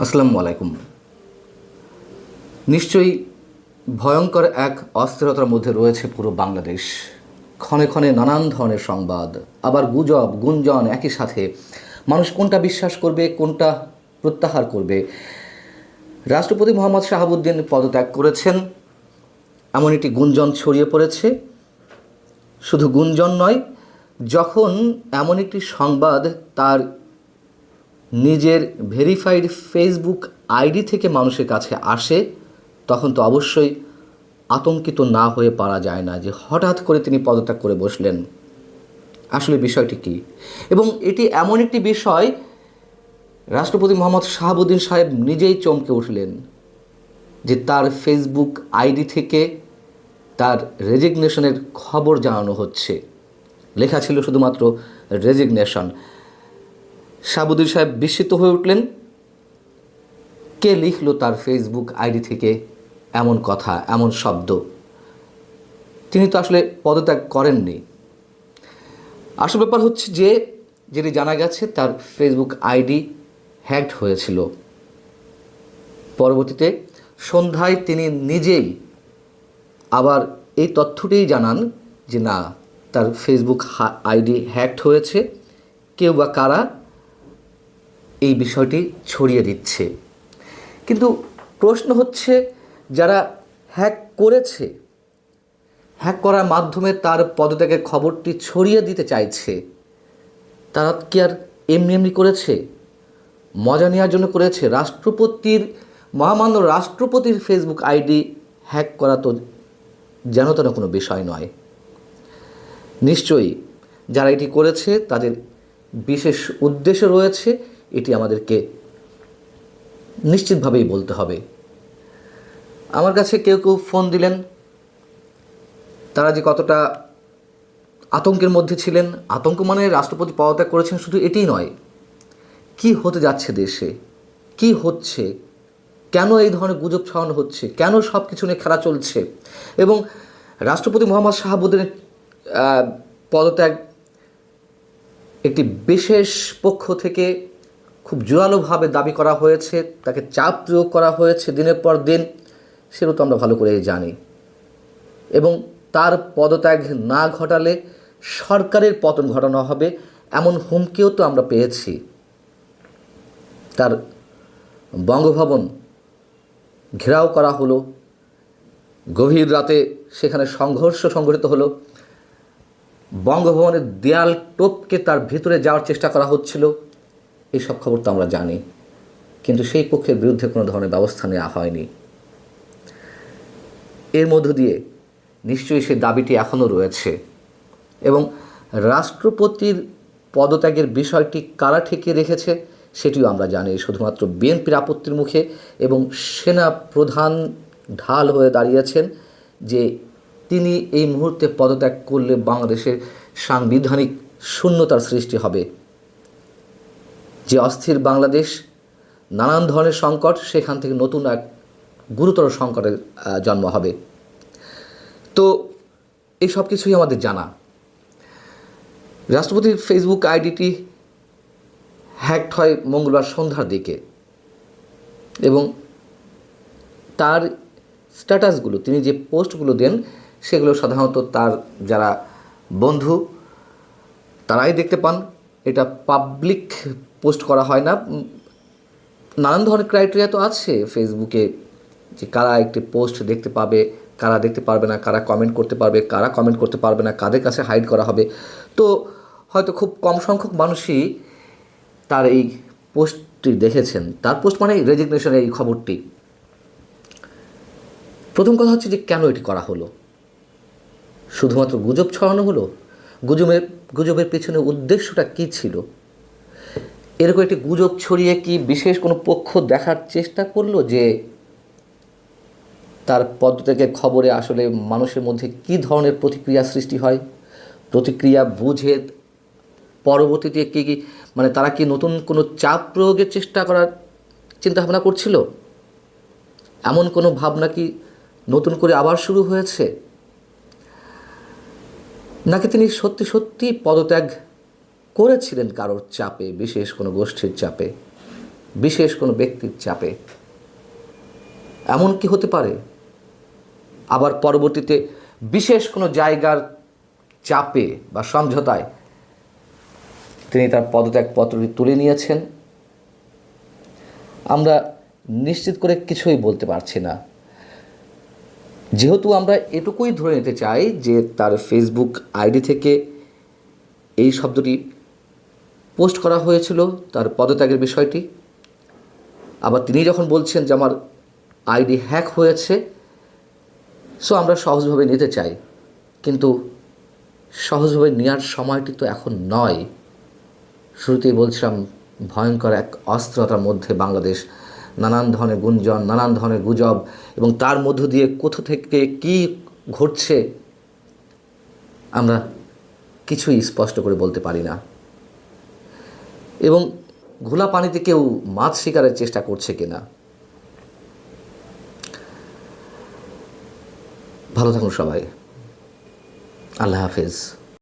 আসসালামু আলাইকুম। নিশ্চয়ই ভয়ঙ্কর এক অস্থিরতার মধ্যে রয়েছে পুরো বাংলাদেশ। ক্ষণে ক্ষণে নানান ধরনের সংবাদ, আবার গুজব গুঞ্জন একই সাথে। মানুষ কোনটা বিশ্বাস করবে, কোনটা প্রত্যাহার করবে? রাষ্ট্রপতি মোহাম্মদ শাহাবুদ্দিন পদত্যাগ করেছেন, এমন একটি গুঞ্জন ছড়িয়ে পড়েছে। শুধু গুঞ্জন নয়, যখন এমন একটি সংবাদ তার নিজের ভেরিফাইড ফেসবুক আইডি থেকে মানুষের কাছে আসে, তখন তো অবশ্যই আতঙ্কিত না হয়ে পারা যায় না যে হঠাৎ করে তিনি পদত্যাগ করে বসলেন। আসলে বিষয়টি কী? এবং এটি এমন একটি বিষয়, রাষ্ট্রপতি মোহাম্মদ শাহাবুদ্দিন সাহেব নিজেই চমকে উঠলেন যে তার ফেসবুক আইডি থেকে তার রেজিগনেশনের খবর জানানো হচ্ছে। লেখা ছিল শুধুমাত্র রেজিগনেশন। শাহাবুদ্দিন সাহেব বিস্মিত হয়ে উঠলেন। কে লিখলো তার ফেসবুক আইডি থেকে এমন কথা, এমন শব্দ? তিনি তো আসলে পদত্যাগ করেননি। আসল ব্যাপার হচ্ছে যে যেটি জানা গেছে, তার ফেসবুক আইডি হ্যাকড হয়েছিল। পরবর্তীতে সন্ধ্যায় তিনি নিজেই আবার এই তথ্যটিই জানান যে না, তার ফেসবুক আইডি হ্যাকড হয়েছে। কেউ বা কারা এই বিষয়টি ছড়িয়ে দিচ্ছে। কিন্তু প্রশ্ন হচ্ছে, যারা হ্যাক করেছে, হ্যাক করার মাধ্যমে তার পদত্যাগের খবরটি ছড়িয়ে দিতে চাইছে, তারা কি আর এমনি এমনি করেছে? মজা নেওয়ার জন্য করেছে? মহামান্য রাষ্ট্রপতির ফেসবুক আইডি হ্যাক করা তো যেন তেন কোনো বিষয় নয়। নিশ্চয়ই যারা এটি করেছে তাদের বিশেষ উদ্দেশ্য রয়েছে, এটি আমাদেরকে নিশ্চিতভাবেই বলতে হবে। আমার কাছে কেউ কেউ ফোন দিলেন, তারা যে কতটা আতঙ্কের মধ্যে ছিলেন। আতঙ্ক মানে রাষ্ট্রপতি পদত্যাগ করেছেন শুধু এটিই নয়, কি হতে যাচ্ছে দেশে, কি হচ্ছে, কেন এই ধরনের গুজব ছড়ানো হচ্ছে, কেন সব কিছু নিয়ে খেলা চলছে। এবং রাষ্ট্রপতি মোহাম্মদ শাহাবুদ্দিনের পদত্যাগ একটি বিশেষ পক্ষ থেকে খুব জোরালোভাবে দাবি করা হয়েছে, তাকে চাপ প্রয়োগ করা হয়েছে দিনের পর দিন, সেটা তো আমরা ভালো করেই জানি। এবং তার পদত্যাগ না ঘটালে সরকারের পতন ঘটানো হবে, এমন হুমকিও তো আমরা পেয়েছি। তার বঙ্গভবন ঘেরাও করা হলো, গভীর রাতে সেখানে সংঘর্ষ সংঘটিত হলো, বঙ্গভবনের দেয়াল টপকে তার ভিতরে যাওয়ার চেষ্টা করা হচ্ছিল। এইসব খবর তো আমরা জানি, কিন্তু সেই পক্ষের বিরুদ্ধে কোনো ধরনের ব্যবস্থা নেওয়া হয়নি। এর মধ্য দিয়ে নিশ্চয়ই সেই দাবিটি এখনও রয়েছে। এবং রাষ্ট্রপতির পদত্যাগের বিষয়টি কারা ঠেকিয়ে রেখেছে সেটিও আমরা জানি। শুধুমাত্র বিএনপির আপত্তির মুখে এবং সেনা প্রধান ঢাল হয়ে দাঁড়িয়েছেন যে তিনি এই মুহূর্তে পদত্যাগ করলে বাংলাদেশের সাংবিধানিক শূন্যতার সৃষ্টি হবে। যে অস্থির বাংলাদেশ, নানান ধরনের সংকট, সেখান থেকে নতুন এক গুরুতর সংকটের জন্ম হবে। তো এই সব কিছুই আমাদের জানা। রাষ্ট্রপতির ফেসবুক আইডিটি হ্যাকড হয় মঙ্গলবার সন্ধ্যার দিকে, এবং তার স্ট্যাটাসগুলো, তিনি যে পোস্টগুলো দেন, সেগুলো সাধারণত তার যারা বন্ধু তারাই দেখতে পান। এটা পাবলিক পোস্ট করা হয় না। নানান ধরনের ক্রাইটেরিয়া তো আছে ফেসবুকে, যে কারা একটি পোস্ট দেখতে পাবে, কারা দেখতে পারবে না, কারা কমেন্ট করতে পারবে, কারা কমেন্ট করতে পারবে না, কাদের কাছে হাইড করা হবে। তো হয়তো খুব কম সংখ্যক মানুষই তার এই পোস্টটি দেখেছেন। তার পোস্ট মানে রেজিগনেশনের এই খবরটি। প্রথম কথা হচ্ছে যে কেন এটি করা হলো? শুধুমাত্র গুজব ছড়ানো হলো? গুজবের পেছনে উদ্দেশ্যটা কী ছিল? এরকম একটি গুজব ছড়িয়ে কি বিশেষ কোনো পক্ষ দেখার চেষ্টা করলো যে তার পদত্যাগের খবরে আসলে মানুষের মধ্যে কী ধরনের প্রতিক্রিয়া সৃষ্টি হয়? প্রতিক্রিয়া বুঝে পরবর্তীতে কী মানে তারা কি নতুন কোনো চাপ প্রয়োগের চেষ্টা করার চিন্তাভাবনা করছিল? এমন কোনো ভাবনা কি নতুন করে আবার শুরু হয়েছে? নাকি তিনি সত্যি সত্যি পদত্যাগ করেছিলেন কারোর চাপে, বিশেষ কোনো গোষ্ঠীর চাপে? বিশেষ কোনো ব্যক্তির চাপে। এমন কি হতে পারে? আবার পরবর্তীতে বিশেষ কোনো জায়গার চাপে বা সমঝোতায় তিনি তার পদত্যাগপত্রটি তুলে নিয়েছেন। আমরা নিশ্চিত করে কিছুই বলতে পারছি না। যেহেতু আমরা এটুকুই ধরে নিতে চাই যে তার ফেসবুক আইডি থেকে এই শব্দটি পোস্ট করা হয়েছিল, তার পদত্যাগের বিষয়টি। আবার তিনি যখন বলছেন যে আমার আইডি হ্যাক হয়েছে, সো আমরা সহজভাবে নিতে চাই, কিন্তু সহজভাবে নেওয়ার সময়টি তো এখন নয়। শুরুতেই বলছিলাম, ভয়ঙ্কর এক অস্থিরতার মধ্যে বাংলাদেশ, নানান ধরনের গুঞ্জন, নানান ধরনের গুজব, এবং তার মধ্য দিয়ে কোথা থেকে কী ঘটছে আমরা কিছুই স্পষ্ট করে বলতে পারি না। এবং ঘোলা পানিতে কেউ মাছ শিকারের চেষ্টা করছে কিনা। ভালো থাকুন সবাই। আল্লাহ হাফেজ।